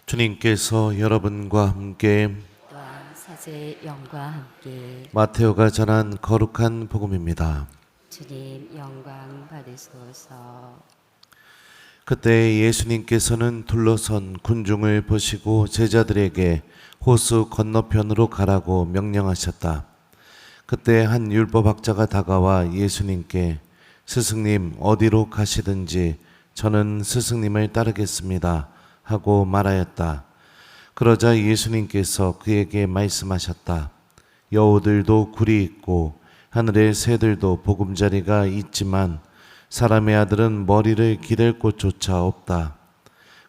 주님께서 여러분과 함께 또한 사제의 영과 함께 마테오가 전한 거룩한 복음입니다. 주님 영광 받으소서. 그때 예수님께서는 둘러선 군중을 보시고 제자들에게 호수 건너편으로 가라고 명령하셨다. 그때 한 율법학자가 다가와 예수님께 스승님 어디로 가시든지 저는 스승님을 따르겠습니다 하고 말하였다. 그러자 예수님께서 그에게 말씀하셨다. 여우들도 굴이 있고 하늘의 새들도 보금자리가 있지만 사람의 아들은 머리를 기댈 곳조차 없다.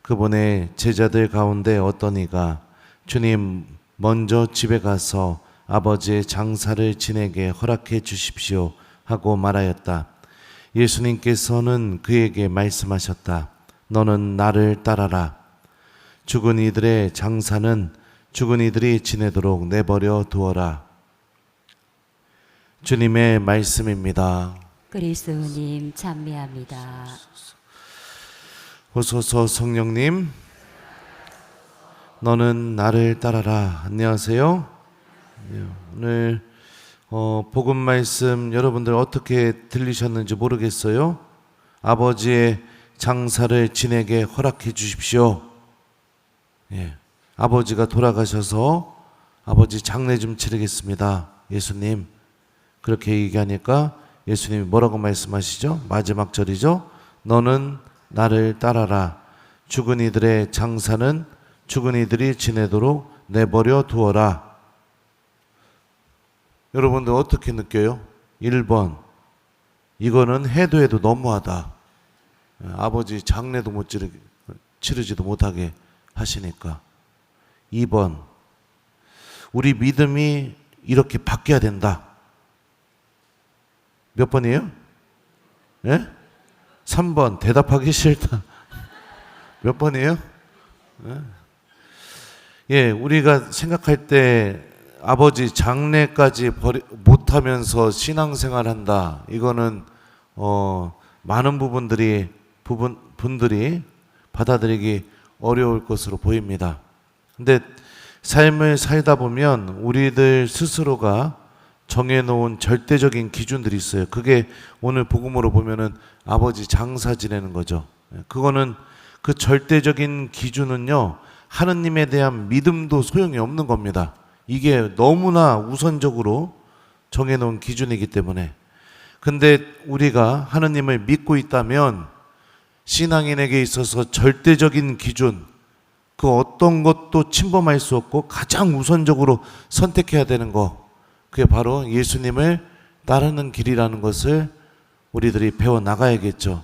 그분의 제자들 가운데 어떤 이가 주님 먼저 집에 가서 아버지의 장사를 지내게 허락해 주십시오 하고 말하였다. 예수님께서는 그에게 말씀하셨다. 너는 나를 따라라. 죽은 이들의 장사는 죽은 이들이 지내도록 내버려 두어라. 주님의 말씀입니다. 그리스도님 찬미합니다. 오소서 성령님, 너는 나를 따라라. 안녕하세요. 오늘 복음 말씀 여러분들 어떻게 들리셨는지 모르겠어요. 아버지의 장사를 지내게 허락해 주십시오. 아버지가 돌아가셔서 아버지 장례 좀 치르겠습니다. 예수님. 그렇게 얘기하니까 예수님이 뭐라고 말씀하시죠? 마지막 절이죠. 너는 나를 따라라. 죽은 이들의 장사는 죽은 이들이 지내도록 내버려 두어라. 여러분들 어떻게 느껴요? 1번, 이거는 해도 해도 너무하다. 아버지 장례도 못 치르지도 못하게 하시니까. 2번, 우리 믿음이 이렇게 바뀌어야 된다. 몇 번이에요? 예? 3번, 대답하기 싫다. 몇 번이에요? 예, 우리가 생각할 때 아버지 장례까지 못하면서 신앙생활 한다. 이거는 많은 분들이 받아들이기 어려울 것으로 보입니다. 근데 삶을 살다 보면 우리들 스스로가 정해놓은 절대적인 기준들이 있어요. 그게 오늘 복음으로 보면은 아버지 장사 지내는 거죠. 그거는 그 절대적인 기준은요, 하느님에 대한 믿음도 소용이 없는 겁니다. 이게 너무나 우선적으로 정해놓은 기준이기 때문에. 근데 우리가 하느님을 믿고 있다면 신앙인에게 있어서 절대적인 기준, 그 어떤 것도 침범할 수 없고 가장 우선적으로 선택해야 되는 거, 그게 바로 예수님을 따르는 길이라는 것을 우리들이 배워나가야겠죠.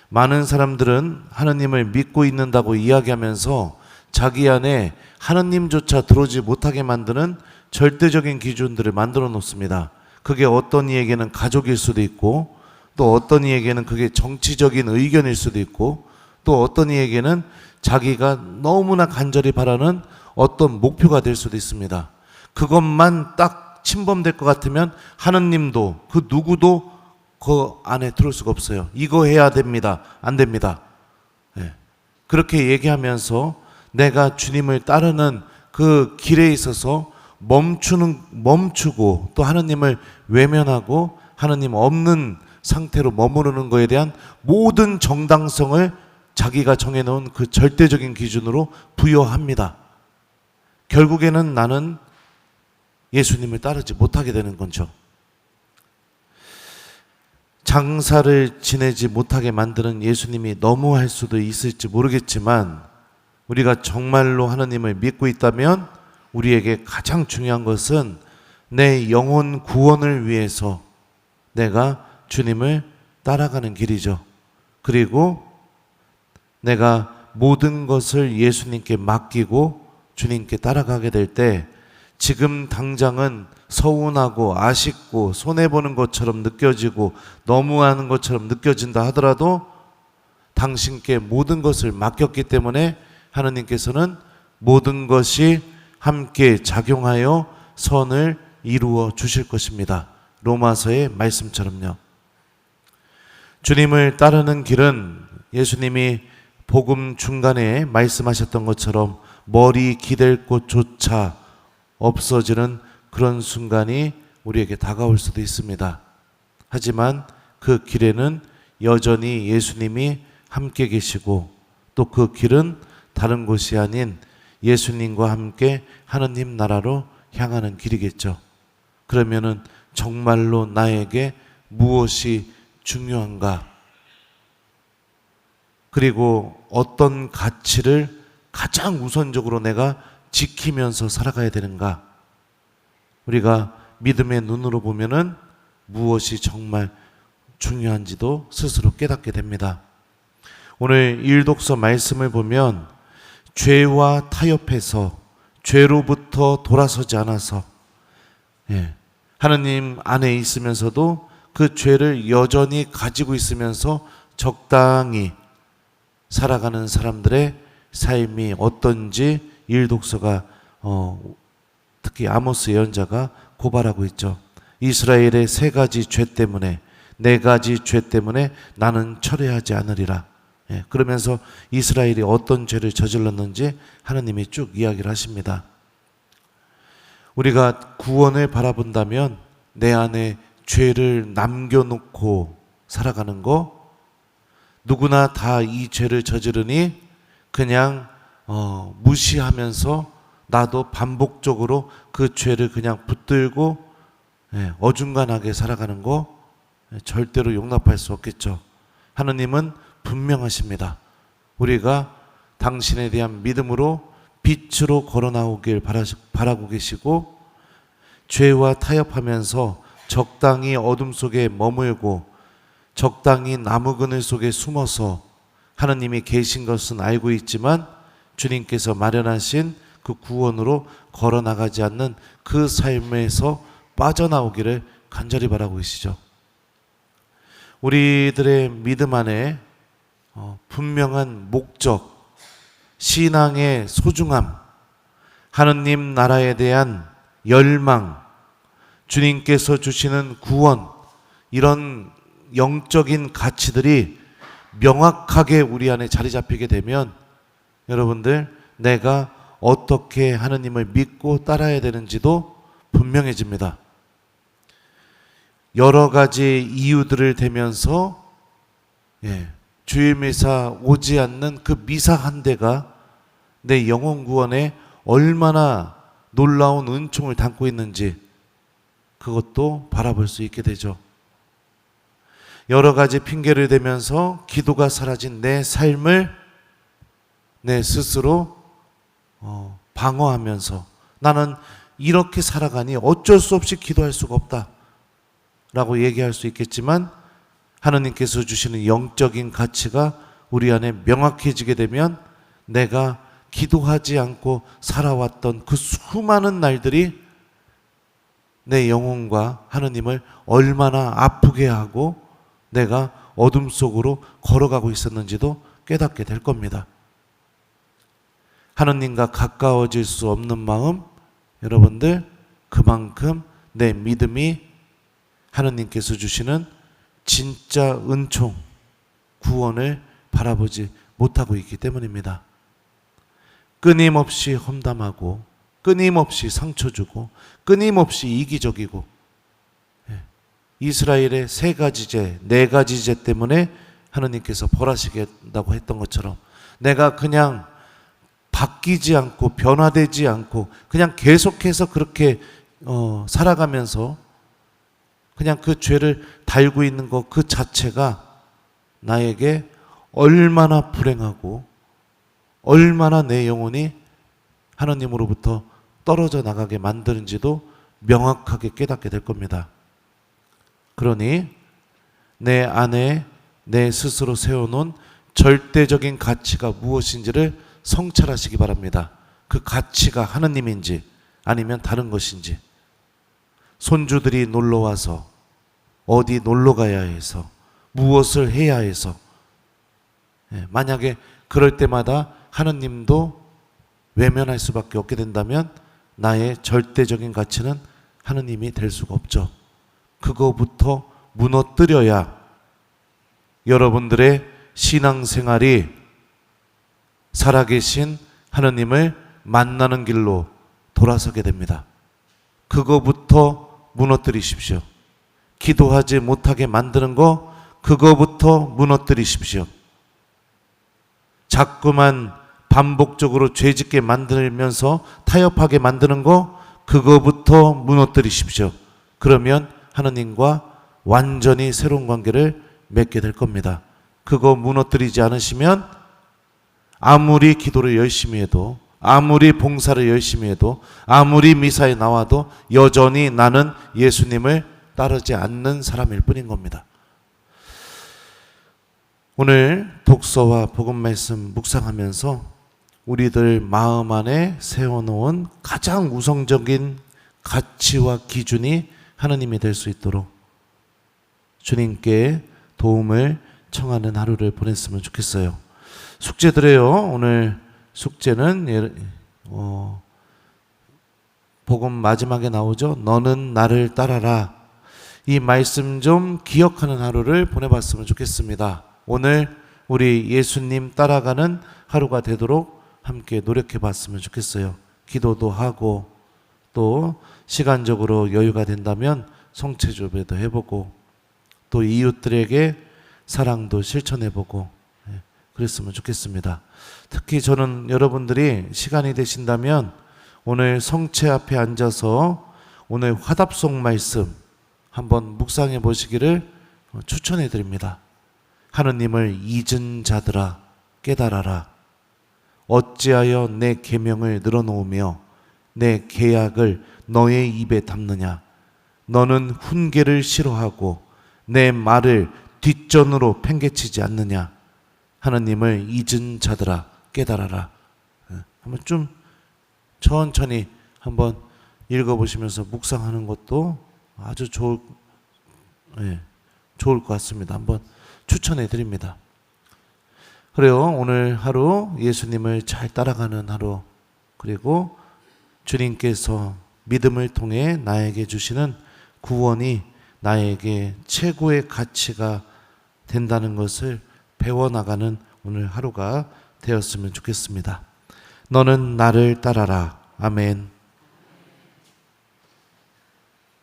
많은 사람들은 하느님을 믿고 있는다고 이야기하면서 자기 안에 하느님조차 들어오지 못하게 만드는 절대적인 기준들을 만들어 놓습니다. 그게 어떤 이에게는 가족일 수도 있고, 또 어떤 이에게는 그게 정치적인 의견일 수도 있고, 또 어떤 이에게는 자기가 너무나 간절히 바라는 어떤 목표가 될 수도 있습니다. 그것만 딱 침범될 것 같으면 하느님도 그 누구도 그 안에 들어올 수가 없어요. 이거 해야 됩니다. 안 됩니다. 그렇게 얘기하면서 내가 주님을 따르는 그 길에 있어서 멈추고 또 하느님을 외면하고 하느님 없는 상태로 머무르는 것에 대한 모든 정당성을 자기가 정해놓은 그 절대적인 기준으로 부여합니다. 결국에는 나는 예수님을 따르지 못하게 되는 거죠. 장사를 지내지 못하게 만드는 예수님이 너무할 수도 있을지 모르겠지만, 우리가 정말로 하느님을 믿고 있다면 우리에게 가장 중요한 것은 내 영혼 구원을 위해서 내가 주님을 따라가는 길이죠. 그리고 내가 모든 것을 예수님께 맡기고 주님께 따라가게 될 때 지금 당장은 서운하고 아쉽고 손해보는 것처럼 느껴지고 너무하는 것처럼 느껴진다 하더라도 당신께 모든 것을 맡겼기 때문에 하느님께서는 모든 것이 함께 작용하여 선을 이루어 주실 것입니다. 로마서의 말씀처럼요. 주님을 따르는 길은 예수님이 복음 중간에 말씀하셨던 것처럼 머리 기댈 곳조차 없어지는 그런 순간이 우리에게 다가올 수도 있습니다. 하지만 그 길에는 여전히 예수님이 함께 계시고 또 그 길은 다른 곳이 아닌 예수님과 함께 하느님 나라로 향하는 길이겠죠. 그러면은 정말로 나에게 무엇이 중요한가? 그리고 어떤 가치를 가장 우선적으로 내가 지키면서 살아가야 되는가? 우리가 믿음의 눈으로 보면은 무엇이 정말 중요한지도 스스로 깨닫게 됩니다. 오늘 일독서 말씀을 보면 죄와 타협해서 죄로부터 돌아서지 않아서 하느님 안에 있으면서도 그 죄를 여전히 가지고 있으면서 적당히 살아가는 사람들의 삶이 어떤지 일독서가 특히 아모스 예언자가 고발하고 있죠. 이스라엘의 3가지 죄 때문에 4가지 죄 때문에 나는 철회하지 않으리라. 그러면서 이스라엘이 어떤 죄를 저질렀는지 하느님이 쭉 이야기를 하십니다. 우리가 구원을 바라본다면 내 안에 죄를 남겨놓고 살아가는 거, 누구나 다 이 죄를 저지르니 그냥 무시하면서 나도 반복적으로 그 죄를 그냥 붙들고 어중간하게 살아가는 거 절대로 용납할 수 없겠죠. 하느님은 분명하십니다. 우리가 당신에 대한 믿음으로 빛으로 걸어 나오길 바라고 계시고, 죄와 타협하면서 적당히 어둠 속에 머물고 적당히 나무 그늘 속에 숨어서 하느님이 계신 것은 알고 있지만 주님께서 마련하신 그 구원으로 걸어 나가지 않는 그 삶에서 빠져나오기를 간절히 바라고 계시죠. 우리들의 믿음 안에 분명한 목적, 신앙의 소중함, 하느님 나라에 대한 열망, 주님께서 주시는 구원, 이런 영적인 가치들이 명확하게 우리 안에 자리 잡히게 되면 여러분들, 내가 어떻게 하느님을 믿고 따라야 되는지도 분명해집니다. 여러 가지 이유들을 대면서 주일 미사 오지 않는 그 미사 한 대가 내 영혼 구원에 얼마나 놀라운 은총을 담고 있는지 그것도 바라볼 수 있게 되죠. 여러 가지 핑계를 대면서 기도가 사라진 내 삶을 내 스스로 방어하면서 나는 이렇게 살아가니 어쩔 수 없이 기도할 수가 없다 라고 얘기할 수 있겠지만, 하느님께서 주시는 영적인 가치가 우리 안에 명확해지게 되면 내가 기도하지 않고 살아왔던 그 수많은 날들이 내 영혼과 하느님을 얼마나 아프게 하고 내가 어둠 속으로 걸어가고 있었는지도 깨닫게 될 겁니다. 하느님과 가까워질 수 없는 마음, 여러분들, 그만큼 내 믿음이 하느님께서 주시는 진짜 은총, 구원을 바라보지 못하고 있기 때문입니다. 끊임없이 험담하고 끊임없이 상처 주고 끊임없이 이기적이고, 이스라엘의 3가지 죄, 4가지 죄 때문에 하느님께서 벌하시겠다고 했던 것처럼 내가 그냥 바뀌지 않고 변화되지 않고 그냥 계속해서 그렇게 살아가면서 그냥 그 죄를 달고 있는 것 그 자체가 나에게 얼마나 불행하고 얼마나 내 영혼이 하나님으로부터 떨어져 나가게 만드는지도 명확하게 깨닫게 될 겁니다. 그러니 내 안에 내 스스로 세워놓은 절대적인 가치가 무엇인지를 성찰하시기 바랍니다. 그 가치가 하느님인지 아니면 다른 것인지, 손주들이 놀러와서 어디 놀러가야 해서 무엇을 해야 해서, 만약에 그럴 때마다 하느님도 외면할 수밖에 없게 된다면 나의 절대적인 가치는 하느님이 될 수가 없죠. 그거부터 무너뜨려야 여러분들의 신앙생활이 살아계신 하느님을 만나는 길로 돌아서게 됩니다. 그거부터 무너뜨리십시오. 기도하지 못하게 만드는 거, 그거부터 무너뜨리십시오. 자꾸만 반복적으로 죄짓게 만들면서 타협하게 만드는 거, 그거부터 무너뜨리십시오. 그러면 하느님과 완전히 새로운 관계를 맺게 될 겁니다. 그거 무너뜨리지 않으시면 아무리 기도를 열심히 해도, 아무리 봉사를 열심히 해도, 아무리 미사에 나와도 여전히 나는 예수님을 따르지 않는 사람일 뿐인 겁니다. 오늘 독서와 복음 말씀 묵상하면서 우리들 마음 안에 세워놓은 가장 우선적인 가치와 기준이 하느님이 될 수 있도록 주님께 도움을 청하는 하루를 보냈으면 좋겠어요. 숙제드려요. 오늘 숙제는 복음 마지막에 나오죠. 너는 나를 따라라. 이 말씀 좀 기억하는 하루를 보내봤으면 좋겠습니다. 오늘 우리 예수님 따라가는 하루가 되도록 함께 노력해봤으면 좋겠어요. 기도도 하고 또 시간적으로 여유가 된다면 성체조배도 해보고 또 이웃들에게 사랑도 실천해보고 그랬으면 좋겠습니다. 특히 저는 여러분들이 시간이 되신다면 오늘 성체 앞에 앉아서 오늘 화답송 말씀 한번 묵상해 보시기를 추천해 드립니다. 하느님을 잊은 자들아 깨달아라. 어찌하여 내 계명을 늘어놓으며 내 계약을 너의 입에 담느냐. 너는 훈계를 싫어하고 내 말을 뒷전으로 팽개치지 않느냐. 하느님을 잊은 자들아 깨달아라. 한번 좀 천천히 한번 읽어보시면서 묵상하는 것도 아주 좋을 것 같습니다. 한번 추천해 드립니다. 그래요. 오늘 하루 예수님을 잘 따라가는 하루, 그리고 주님께서 믿음을 통해 나에게 주시는 구원이 나에게 최고의 가치가 된다는 것을 배워나가는 오늘 하루가 되었으면 좋겠습니다. 너는 나를 따라라. 아멘.